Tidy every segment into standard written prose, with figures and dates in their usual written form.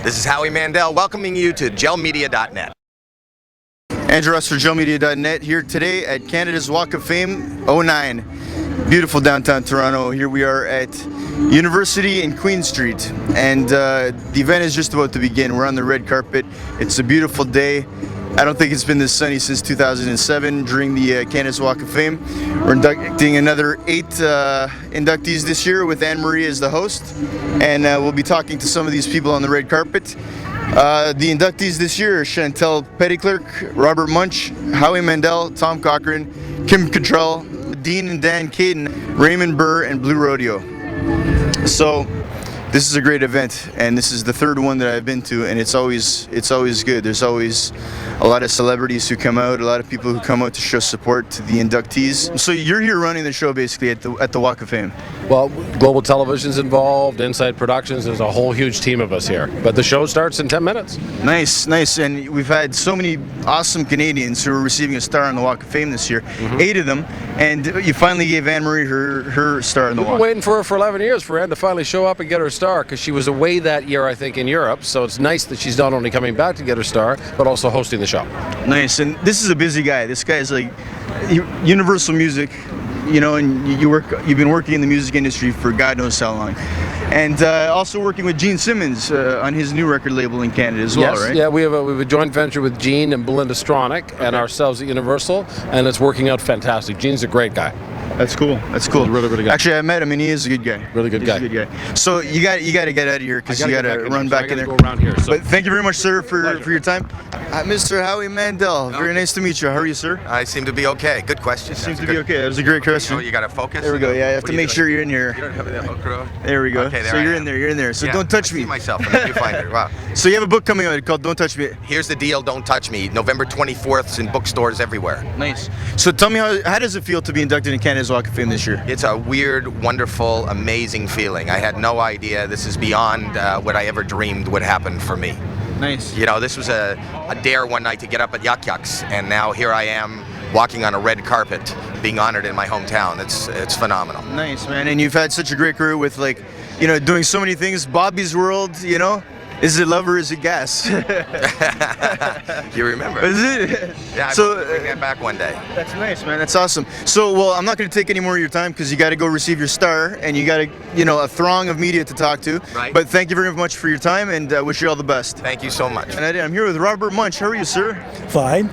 This is Howie Mandel welcoming you to gelmedia.net. Andrew Ross for gelmedia.net here today at Canada's Walk of Fame 09. Beautiful downtown Toronto. Here we are at University and Queen Street, and the event is just about to begin. We're on the red carpet. It's a beautiful day. I don't think it's been this sunny since 2007 during the Canada's Walk of Fame. We're inducting another 8 inductees this year with Anne-Marie as the host, and we'll be talking to some of these people on the red carpet. The inductees this year are Chantal Petitclerc, Robert Munsch, Howie Mandel, Tom Cochrane, Kim Cattrall, Dean and Dan Caten, Raymond Burr, and Blue Rodeo. So this is a great event, and this is the third one that I've been to, and it's always good. There's always a lot of celebrities who come out, a lot of people who come out to show support to the inductees. So you're here running the show basically at the Walk of Fame. Well, Global Television's involved, Inside Productions, there's a whole huge team of us here. But the show starts in 10 minutes. Nice. And we've had so many awesome Canadians who are receiving a star on the Walk of Fame this year. 8 of them, and you finally gave Anne-Marie her star on the We've Walk. been waiting for her for 11 years for Anne to finally show up and get her star, because she was away that year, I think, in Europe. So it's nice that she's not only coming back to get her star, but also hosting the show. Nice. And this is a busy guy. This guy is like Universal Music, you know, and you've been working in the music industry for God knows how long. And also working with Gene Simmons on his new record label in Canada as well, right? Yeah, we have a joint venture with Gene and Belinda Stronach and ourselves at Universal, and it's working out fantastic. Gene's a great guy. That's cool. Really good. Actually, I met him, and he is a good guy. Really good guy. He's a good guy. So you got to get out of here because you got to run back in there. Go around here. So. But thank you very much, sir, for your time. Mr. Howie Mandel, very nice to meet you. How are you, sir? I seem to be okay. Good question. Seems to be okay. That was a great question. Oh, you got to focus? There we go. Yeah, I have to make sure you're in here. You don't have that hook. There we go. Okay, there so I you're am. in there. You're in there. So Yeah, don't touch I me. see myself. And then you find it. Wow. So you have a book coming out called Don't Touch Me. Here's the deal. Don't touch me. November 24th. It's in bookstores everywhere. Nice. So tell me, how does it feel to be inducted in Canada's Walk of Fame this year? It's a weird, wonderful, amazing feeling. I had no idea. This is beyond what I ever dreamed would happen for me. Nice. You know, this was a dare one night to get up at Yuck Yucks, and now here I am walking on a red carpet, being honored in my hometown. It's phenomenal. Nice, man. And you've had such a great career with, like, you know, doing so many things. Bobby's World, you know. Is it love or is it gas? You remember? Is it? Yeah, So I'll bring that back one day. that's nice, man. That's awesome. So, well, I'm not going to take any more of your time because you got to go receive your star, and you got to, you know, a throng of media to talk to. Right. But thank you very much for your time, and wish you all the best. Thank you so much. And I'm here with Robert Munsch. How are you, sir? Fine.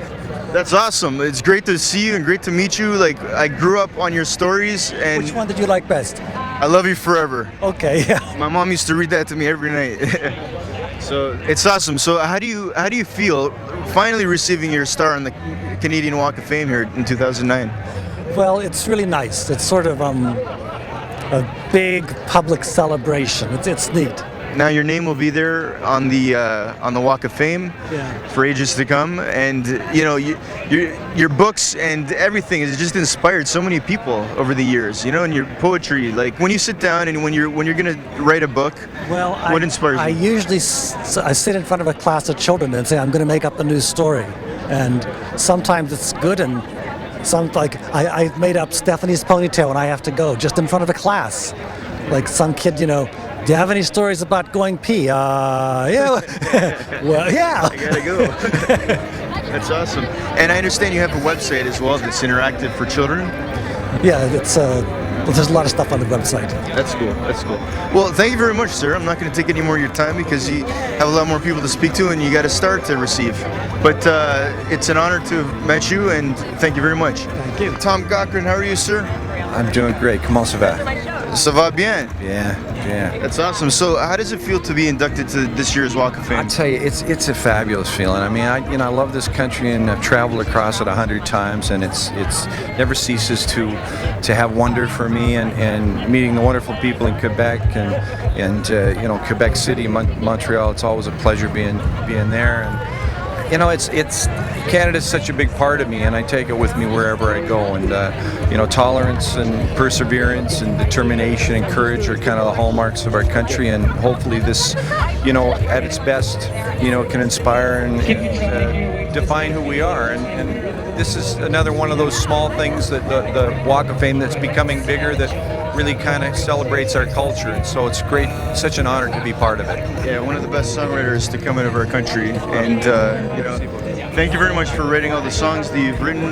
That's awesome. It's great to see you and great to meet you. Like, I grew up on your stories, and Which one did you like best? I love you forever. Okay, yeah. My mom used to read that to me every night. So it's awesome. So how do you feel finally receiving your star on the Canadian Walk of Fame here in 2009? Well, it's really nice. It's sort of a big public celebration. It's neat. Now your name will be there on the Walk of Fame for ages to come, and you know your books and everything has just inspired so many people over the years. You know, and your poetry. Like when you sit down and when you're gonna write a book, Well, what inspires I you? usually I sit in front of a class of children and say I'm going to make up a new story, and sometimes it's good, and I made up Stephanie's ponytail and I have to go just in front of a class, like some kid, you know. Do you have any stories about going pee? Yeah. Well, yeah. I gotta go. That's awesome. And I understand you have a website as well that's interactive for children. Yeah, it's there's a lot of stuff on the website. That's cool. That's cool. Well, thank you very much, sir. I'm not going to take any more of your time because you have a lot more people to speak to and you got a star to receive. But it's an honor to have met you, and thank you very much. Thank you. Tom Cochrane, how are you, sir? I'm doing great. Comment ça va? Ça va bien. Yeah. That's awesome. So, how does it feel to be inducted to this year's Walk of I Fame? tell you, it's a fabulous feeling. I mean, I love this country and I've traveled across it 100 times, and it's never ceases to have wonder for me, and meeting the wonderful people in Quebec and you know, Quebec City, Montreal. It's always a pleasure being there, and you know, it's Canada's such a big part of me, and I take it with me wherever I go. And you know, tolerance and perseverance and determination and courage are kind of the hallmarks of our country. And hopefully, this, you know, at its best, you know, can inspire and define who we are. And this is another one of those small things that the Walk of Fame that's becoming bigger, that really kind of celebrates our culture. And so it's great, such an honor to be part of it. Yeah, one of the best songwriters to come out of our country, and thank you very much for writing all the songs that you've written.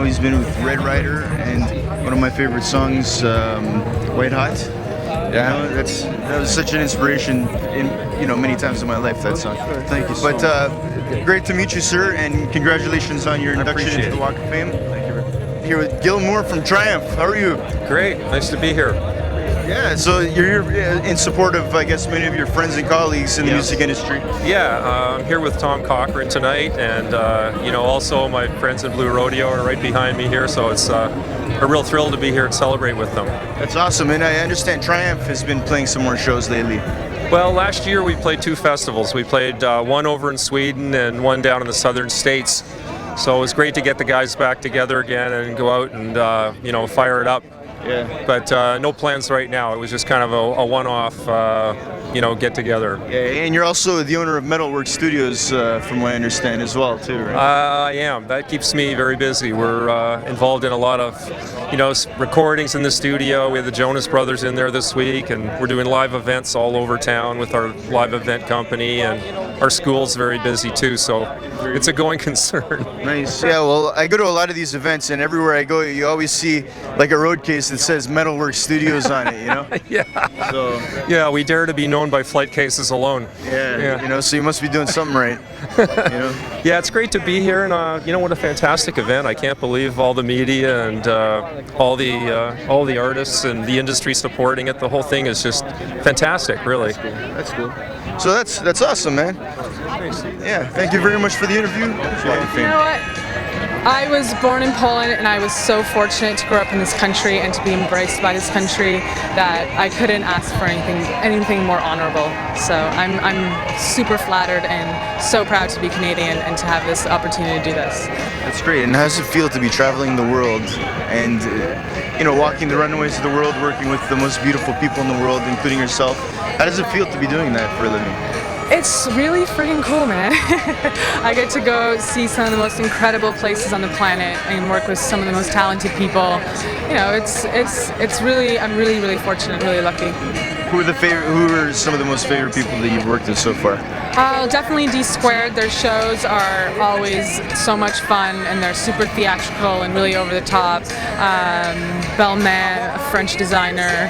He's been with Red Rider and one of my favorite songs, White Hot. Yeah, that was such an inspiration in many times in my life, that song. Thank you so much. But great to meet you, sir, and congratulations on your induction into the Walk of Fame. Thank you. Here with Gil Moore from Triumph. How are you? Great, nice to be here. Yeah, so you're here in support of, I guess, many of your friends and colleagues in the music industry. Yeah, I'm here with Tom Cochrane tonight, and also my friends in Blue Rodeo are right behind me here, so it's a real thrill to be here and celebrate with them. That's awesome, and I understand Triumph has been playing some more shows lately. Well, last year we played 2 festivals. We played one over in Sweden and one down in the southern states. So it was great to get the guys back together again and go out and fire it up. Yeah. But no plans right now. It was just kind of a one-off, get together. Yeah, and you're also the owner of Metalworks Studios, from what I understand, as well, too, right? I am. That keeps me very busy. We're involved in a lot of, recordings in the studio. We have the Jonas Brothers in there this week, and we're doing live events all over town with our live event company, and our school's very busy too. So it's a going concern. Nice. Yeah, well, I go to a lot of these events, and everywhere I go, you always see like a road case that says Metalworks Studios on it, Yeah. So Yeah, we dare to be known by flight cases alone. yeah, so you must be doing something right. Yeah, it's great to be here, and what a fantastic event. I can't believe all the media and all the artists and the industry supporting it. The whole thing is just fantastic, really. That's cool. So that's awesome, man. Yeah, thank you very much for the interview. You know what? I was born in Poland, and I was so fortunate to grow up in this country and to be embraced by this country that I couldn't ask for anything more honorable. So I'm super flattered and so proud to be Canadian and to have this opportunity to do this. That's great. And how does it feel to be traveling the world and walking the runways of the world, working with the most beautiful people in the world, including yourself? How does it feel to be doing that for a living? It's really freaking cool, man. I get to go see some of the most incredible places on the planet and work with some of the most talented people. It's really, I'm really, really fortunate, really lucky. Who are some of the most favorite people that you've worked with so far? Definitely dsquared. Their shows are always so much fun, and they're super theatrical and really over the top. Belman, a French designer,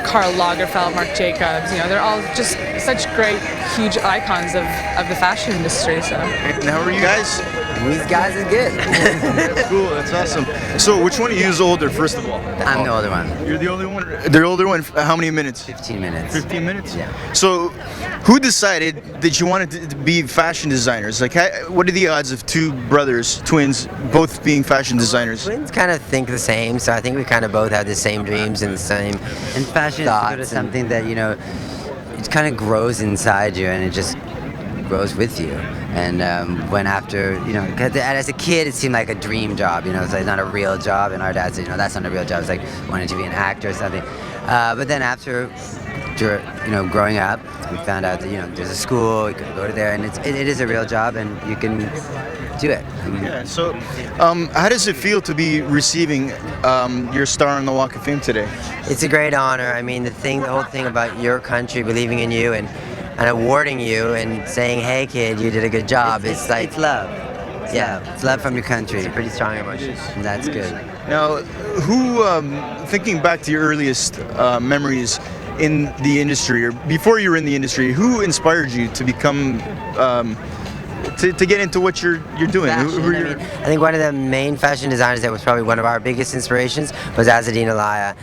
Karl Lagerfeld, Marc Jacobs. They're all just such great, huge icons of the fashion industry. So. And how are you guys? These guys are good. That's cool. That's awesome. So, which one of you is older, first of all? I'm the older one. You're the older one? The older one, how many minutes? 15 minutes. 15 minutes? Yeah. So, who decided that you wanted to be fashion designers? Like, what are the odds of two brothers, twins, both being fashion designers? Twins kind of think the same, so I think we kind of both have the same dreams and the same And fashion is sort of something that, it kind of grows inside you and it just grows with you. And as a kid, it seemed like a dream job, it's like not a real job. And our dad said, that's not a real job. It's like wanting to be an actor or something. But then after, growing up, we found out that, there's a school, you can go to there, and it is a real job, and you can do it. Yeah. So, how does it feel to be receiving your star on the Walk of Fame today? It's a great honor. I mean, the whole thing about your country believing in you and awarding you and saying, "Hey, kid, you did a good job." It's like It's love. it's love from your country. Pretty strong emotions. And that's good. Now, who, thinking back to your earliest memories in the industry, or before you were in the industry, who inspired you to become, to get into what you're doing? I think one of the main fashion designers that was probably one of our biggest inspirations was Azzedine Alaïa.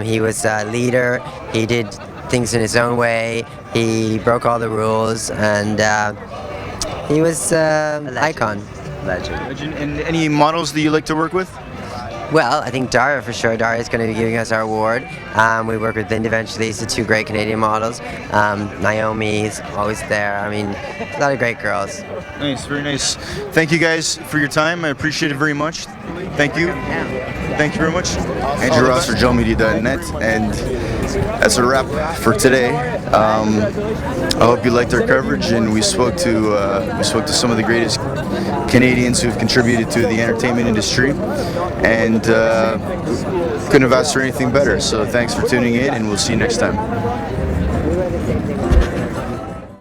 He was a leader. He did things in his own way. He broke all the rules, and he was an icon. Legend. And any models that you like to work with? Well, I think Daria for sure. Daria's going to be giving us our award. We work with Linda Evangelista, 2 great Canadian models. Naomi's always there. I mean, a lot of great girls. Nice, very nice. Thank you guys for your time. I appreciate it very much. Thank you. Thank you very much. Andrew Ross for JoeMedia.net, and that's a wrap for today. I hope you liked our coverage, and we spoke to some of the greatest Canadians who have contributed to the entertainment industry, and couldn't have asked for anything better. So thanks for tuning in, and we'll see you next time.